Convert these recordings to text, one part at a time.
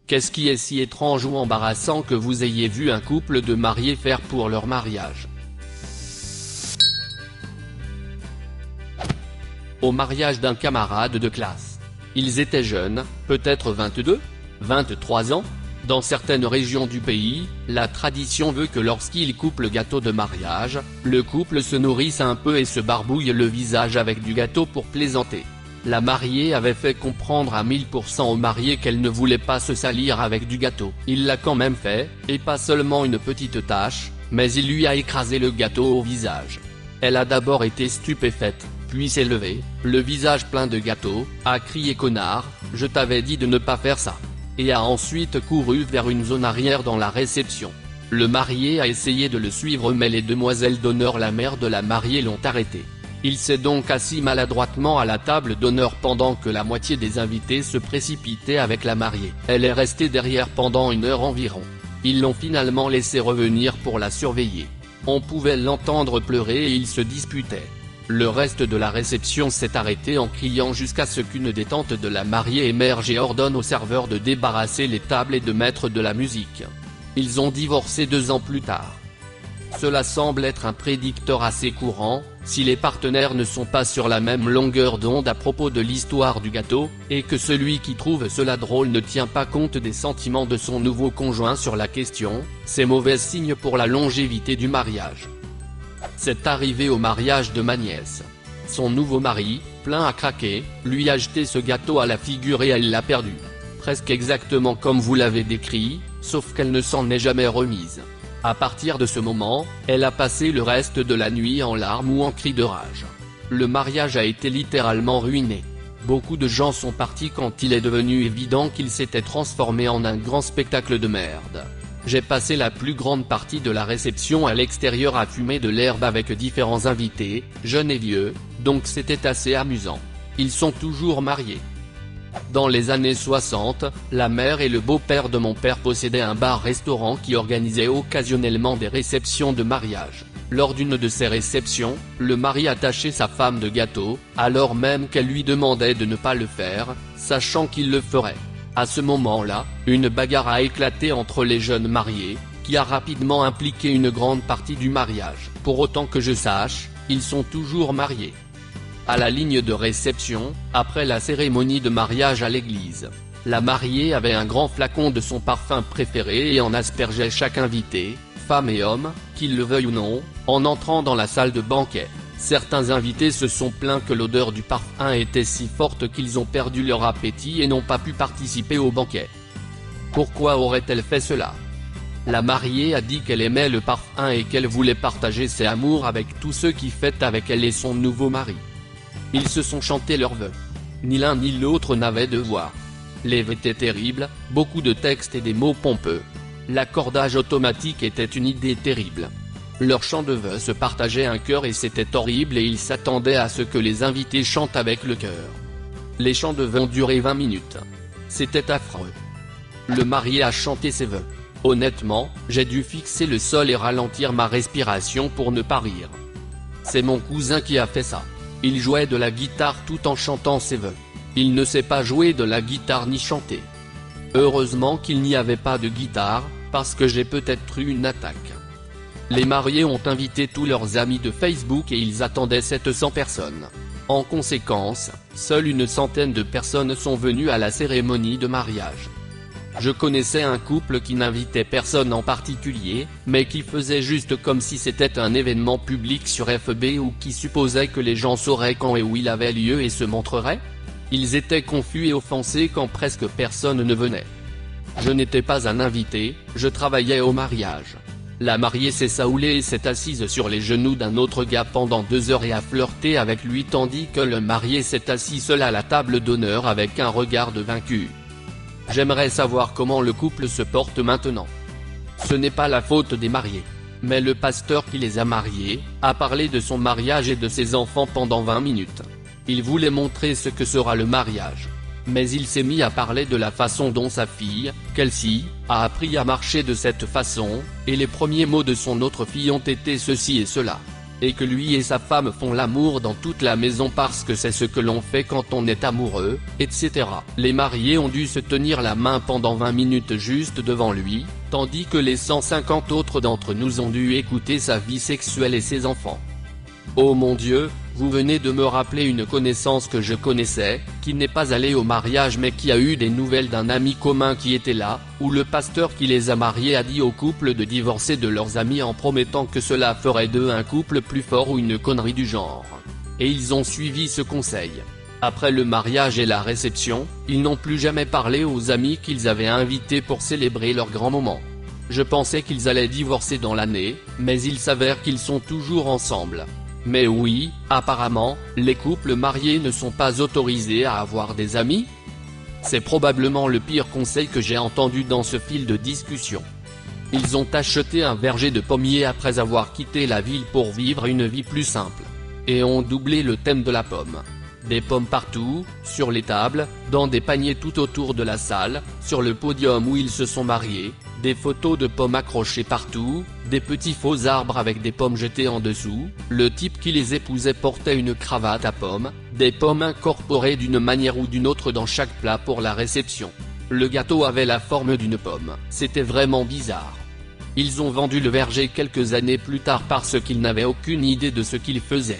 Qu'est-ce qui est si étrange ou embarrassant que vous ayez vu un couple de mariés faire pour leur mariage? Au mariage d'un camarade de classe. Ils étaient jeunes, peut-être 22, 23 ans. Dans certaines régions du pays, la tradition veut que lorsqu'ils coupent le gâteau de mariage, le couple se nourrisse un peu et se barbouille le visage avec du gâteau pour plaisanter. La mariée avait fait comprendre à 1000% au marié qu'elle ne voulait pas se salir avec du gâteau. Il l'a quand même fait, et pas seulement une petite tache, mais il lui a écrasé le gâteau au visage. Elle a d'abord été stupéfaite, puis s'est levée, le visage plein de gâteau, a crié « Connard, je t'avais dit de ne pas faire ça !» et a ensuite couru vers une zone arrière dans la réception. Le marié a essayé de le suivre mais les demoiselles d'honneur, la mère de la mariée, l'ont arrêté. Il s'est donc assis maladroitement à la table d'honneur pendant que la moitié des invités se précipitaient avec la mariée. Elle est restée derrière pendant 1 heure environ. Ils l'ont finalement laissé revenir pour la surveiller. On pouvait l'entendre pleurer et ils se disputaient. Le reste de la réception s'est arrêté en criant jusqu'à ce qu'une des tantes de la mariée émerge et ordonne au serveur de débarrasser les tables et de mettre de la musique. Ils ont divorcé 2 ans plus tard. Cela semble être un prédicteur assez courant, si les partenaires ne sont pas sur la même longueur d'onde à propos de l'histoire du gâteau, et que celui qui trouve cela drôle ne tient pas compte des sentiments de son nouveau conjoint sur la question, c'est mauvais signe pour la longévité du mariage. C'est arrivé au mariage de ma nièce. Son nouveau mari, plein à craquer, lui a jeté ce gâteau à la figure et elle l'a perdu. Presque exactement comme vous l'avez décrit, sauf qu'elle ne s'en est jamais remise. À partir de ce moment, elle a passé le reste de la nuit en larmes ou en cris de rage. Le mariage a été littéralement ruiné. Beaucoup de gens sont partis quand il est devenu évident qu'il s'était transformé en un grand spectacle de merde. J'ai passé la plus grande partie de la réception à l'extérieur à fumer de l'herbe avec différents invités, jeunes et vieux, donc c'était assez amusant. Ils sont toujours mariés. Dans les années 60, la mère et le beau-père de mon père possédaient un bar-restaurant qui organisait occasionnellement des réceptions de mariage. Lors d'une de ces réceptions, le mari a taché sa femme de gâteau, alors même qu'elle lui demandait de ne pas le faire, sachant qu'il le ferait. À ce moment-là, une bagarre a éclaté entre les jeunes mariés, qui a rapidement impliqué une grande partie du mariage. Pour autant que je sache, ils sont toujours mariés. À la ligne de réception, après la cérémonie de mariage à l'église, la mariée avait un grand flacon de son parfum préféré et en aspergeait chaque invité, femme et homme, qu'ils le veuillent ou non, en entrant dans la salle de banquet. Certains invités se sont plaints que l'odeur du parfum était si forte qu'ils ont perdu leur appétit et n'ont pas pu participer au banquet. Pourquoi aurait-elle fait cela? La mariée a dit qu'elle aimait le parfum et qu'elle voulait partager ses amours avec tous ceux qui fêtent avec elle et son nouveau mari. Ils se sont chantés leurs vœux. Ni l'un ni l'autre n'avaient de voix. Les vœux étaient terribles, beaucoup de textes et des mots pompeux. L'accordage automatique était une idée terrible. Leur chant de vœux se partageait un cœur et c'était horrible et ils s'attendaient à ce que les invités chantent avec le cœur. Les chants de vœux ont duré 20 minutes. C'était affreux. Le marié a chanté ses vœux. Honnêtement, j'ai dû fixer le sol et ralentir ma respiration pour ne pas rire. C'est mon cousin qui a fait ça. Il jouait de la guitare tout en chantant ses vœux. Il ne sait pas jouer de la guitare ni chanter. Heureusement qu'il n'y avait pas de guitare, parce que j'ai peut-être eu une attaque. Les mariés ont invité tous leurs amis de Facebook et ils attendaient 700 personnes. En conséquence, seule une centaine de personnes sont venues à la cérémonie de mariage. Je connaissais un couple qui n'invitait personne en particulier, mais qui faisait juste comme si c'était un événement public sur FB ou qui supposait que les gens sauraient quand et où il avait lieu et se montreraient. Ils étaient confus et offensés quand presque personne ne venait. Je n'étais pas un invité, je travaillais au mariage. La mariée s'est saoulée et s'est assise sur les genoux d'un autre gars pendant 2 heures et a flirté avec lui tandis que le marié s'est assis seul à la table d'honneur avec un regard de vaincu. J'aimerais savoir comment le couple se porte maintenant. Ce n'est pas la faute des mariés. Mais le pasteur qui les a mariés, a parlé de son mariage et de ses enfants pendant 20 minutes. Il voulait montrer ce que sera le mariage. Mais il s'est mis à parler de la façon dont sa fille, Kelsey, a appris à marcher de cette façon, et les premiers mots de son autre fille ont été ceci et cela. et que lui et sa femme font l'amour dans toute la maison parce que c'est ce que l'on fait quand on est amoureux, etc. Les mariés ont dû se tenir la main pendant 20 minutes juste devant lui, tandis que les 150 autres d'entre nous ont dû écouter sa vie sexuelle et ses enfants. Oh mon Dieu, vous venez de me rappeler une connaissance que je connaissais, qui n'est pas allée au mariage mais qui a eu des nouvelles d'un ami commun qui était là, où le pasteur qui les a mariés a dit au couple de divorcer de leurs amis en promettant que cela ferait d'eux un couple plus fort ou une connerie du genre. Et ils ont suivi ce conseil. Après le mariage et la réception, ils n'ont plus jamais parlé aux amis qu'ils avaient invités pour célébrer leur grand moment. Je pensais qu'ils allaient divorcer dans l'année, mais il s'avère qu'ils sont toujours ensemble. Mais oui, apparemment, les couples mariés ne sont pas autorisés à avoir des amis. C'est probablement le pire conseil que j'ai entendu dans ce fil de discussion. Ils ont acheté un verger de pommiers après avoir quitté la ville pour vivre une vie plus simple. Et ont doublé le thème de la pomme. Des pommes partout, sur les tables, dans des paniers tout autour de la salle, sur le podium où ils se sont mariés, des photos de pommes accrochées partout, des petits faux arbres avec des pommes jetées en dessous, le type qui les épousait portait une cravate à pommes, des pommes incorporées d'une manière ou d'une autre dans chaque plat pour la réception. Le gâteau avait la forme d'une pomme, c'était vraiment bizarre. Ils ont vendu le verger quelques années plus tard parce qu'ils n'avaient aucune idée de ce qu'ils faisaient.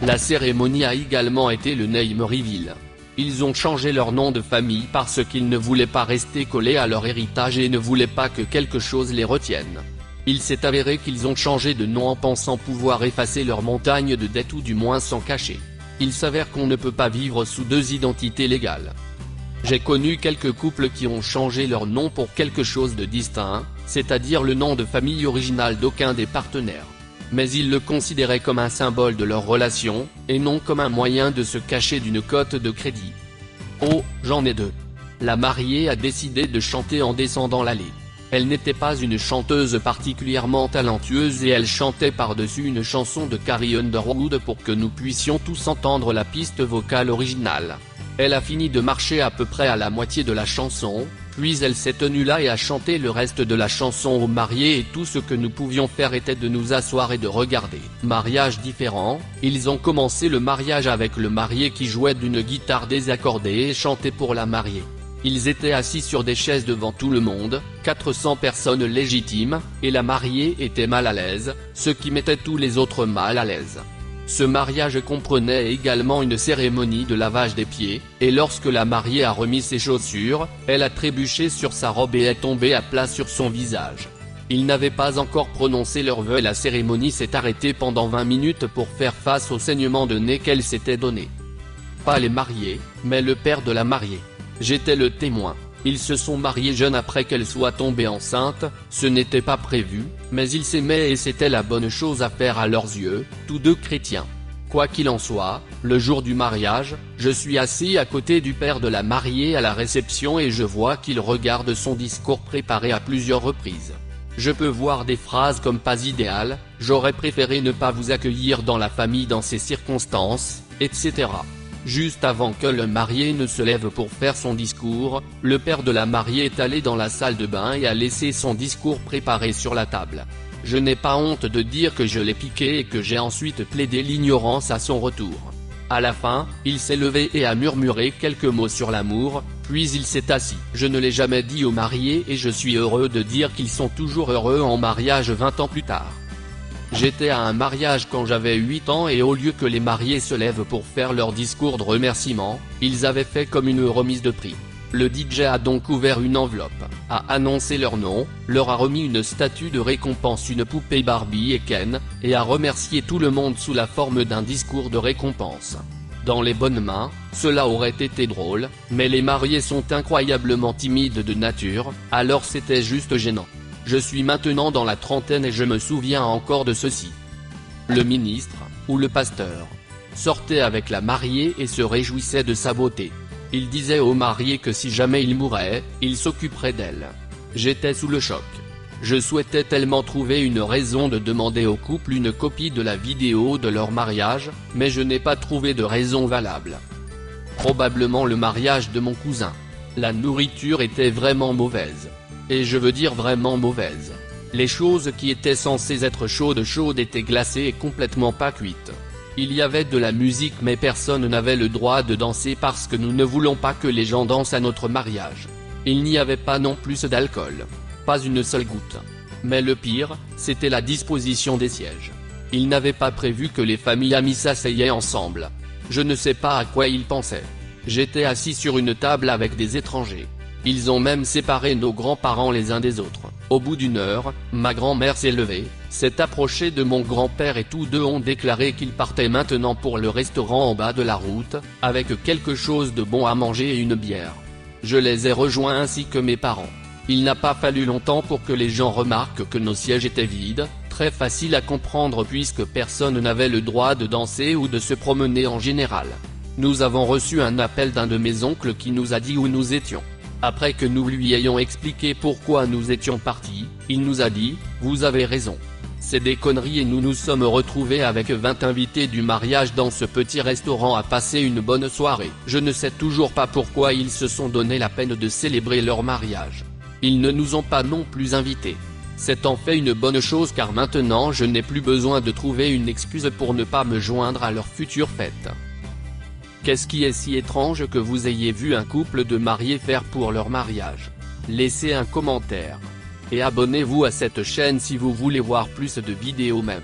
La cérémonie a également été le name reveal. Ils ont changé leur nom de famille parce qu'ils ne voulaient pas rester collés à leur héritage et ne voulaient pas que quelque chose les retienne. Il s'est avéré qu'ils ont changé de nom en pensant pouvoir effacer leur montagne de dettes ou du moins s'en cacher. Il s'avère qu'on ne peut pas vivre sous deux identités légales. J'ai connu quelques couples qui ont changé leur nom pour quelque chose de distinct, c'est-à-dire le nom de famille original d'aucun des partenaires. Mais ils le considéraient comme un symbole de leur relation, et non comme un moyen de se cacher d'une cote de crédit. Oh, j'en ai deux. La mariée a décidé de chanter en descendant l'allée. Elle n'était pas une chanteuse particulièrement talentueuse et elle chantait par-dessus une chanson de Carrie Underwood pour que nous puissions tous entendre la piste vocale originale. Elle a fini de marcher à peu près à la moitié de la chanson, puis elle s'est tenue là et a chanté le reste de la chanson aux mariés et tout ce que nous pouvions faire était de nous asseoir et de regarder. Mariage différent, ils ont commencé le mariage avec le marié qui jouait d'une guitare désaccordée et chantait pour la mariée. Ils étaient assis sur des chaises devant tout le monde, 400 personnes légitimes, et la mariée était mal à l'aise, ce qui mettait tous les autres mal à l'aise. Ce mariage comprenait également une cérémonie de lavage des pieds, et lorsque la mariée a remis ses chaussures, elle a trébuché sur sa robe et est tombée à plat sur son visage. Ils n'avaient pas encore prononcé leur vœu et la cérémonie s'est arrêtée pendant 20 minutes pour faire face au saignement de nez qu'elle s'était donné. Pas les mariés, mais le père de la mariée. J'étais le témoin. Ils se sont mariés jeunes après qu'elle soit tombée enceinte, ce n'était pas prévu, mais ils s'aimaient et c'était la bonne chose à faire à leurs yeux, tous deux chrétiens. Quoi qu'il en soit, le jour du mariage, je suis assis à côté du père de la mariée à la réception et je vois qu'il regarde son discours préparé à plusieurs reprises. Je peux voir des phrases comme pas idéal, j'aurais préféré ne pas vous accueillir dans la famille dans ces circonstances, etc. Juste avant que le marié ne se lève pour faire son discours, le père de la mariée est allé dans la salle de bain et a laissé son discours préparé sur la table. Je n'ai pas honte de dire que je l'ai piqué et que j'ai ensuite plaidé l'ignorance à son retour. À la fin, il s'est levé et a murmuré quelques mots sur l'amour, puis il s'est assis. Je ne l'ai jamais dit aux mariés et je suis heureux de dire qu'ils sont toujours heureux en mariage 20 ans plus tard. J'étais à un mariage quand j'avais 8 ans et au lieu que les mariés se lèvent pour faire leur discours de remerciement, ils avaient fait comme une remise de prix. Le DJ a donc ouvert une enveloppe, a annoncé leur nom, leur a remis une statue de récompense, une poupée Barbie et Ken, et a remercié tout le monde sous la forme d'un discours de récompense. Dans les bonnes mains, cela aurait été drôle, mais les mariés sont incroyablement timides de nature, alors c'était juste gênant. Je suis maintenant dans la trentaine et je me souviens encore de ceci. Le ministre, ou le pasteur, sortait avec la mariée et se réjouissait de sa beauté. Il disait au marié que si jamais il mourait, il s'occuperait d'elle. J'étais sous le choc. Je souhaitais tellement trouver une raison de demander au couple une copie de la vidéo de leur mariage, mais je n'ai pas trouvé de raison valable. Probablement le mariage de mon cousin. La nourriture était vraiment mauvaise. Et je veux dire vraiment mauvaise. Les choses qui étaient censées être chaudes étaient glacées et complètement pas cuites. Il y avait de la musique mais personne n'avait le droit de danser parce que nous ne voulons pas que les gens dansent à notre mariage. Il n'y avait pas non plus d'alcool. Pas une seule goutte. Mais le pire, c'était la disposition des sièges. Ils n'avaient pas prévu que les familles amies s'asseyaient ensemble. Je ne sais pas à quoi ils pensaient. J'étais assis sur une table avec des étrangers. Ils ont même séparé nos grands-parents les uns des autres. Au bout d'une heure, ma grand-mère s'est levée, s'est approchée de mon grand-père et tous deux ont déclaré qu'ils partaient maintenant pour le restaurant en bas de la route, avec quelque chose de bon à manger et une bière. Je les ai rejoints ainsi que mes parents. Il n'a pas fallu longtemps pour que les gens remarquent que nos sièges étaient vides, très facile à comprendre puisque personne n'avait le droit de danser ou de se promener en général. Nous avons reçu un appel d'un de mes oncles qui nous a dit où nous étions. Après que nous lui ayons expliqué pourquoi nous étions partis, il nous a dit « Vous avez raison. C'est des conneries » et nous nous sommes retrouvés avec 20 invités du mariage dans ce petit restaurant à passer une bonne soirée. Je ne sais toujours pas pourquoi ils se sont donné la peine de célébrer leur mariage. Ils ne nous ont pas non plus invités. C'est en fait une bonne chose car maintenant je n'ai plus besoin de trouver une excuse pour ne pas me joindre à leur future fête. Qu'est-ce qui est si étrange que vous ayez vu un couple de mariés faire pour leur mariage? Laissez un commentaire. Et abonnez-vous à cette chaîne si vous voulez voir plus de vidéos même.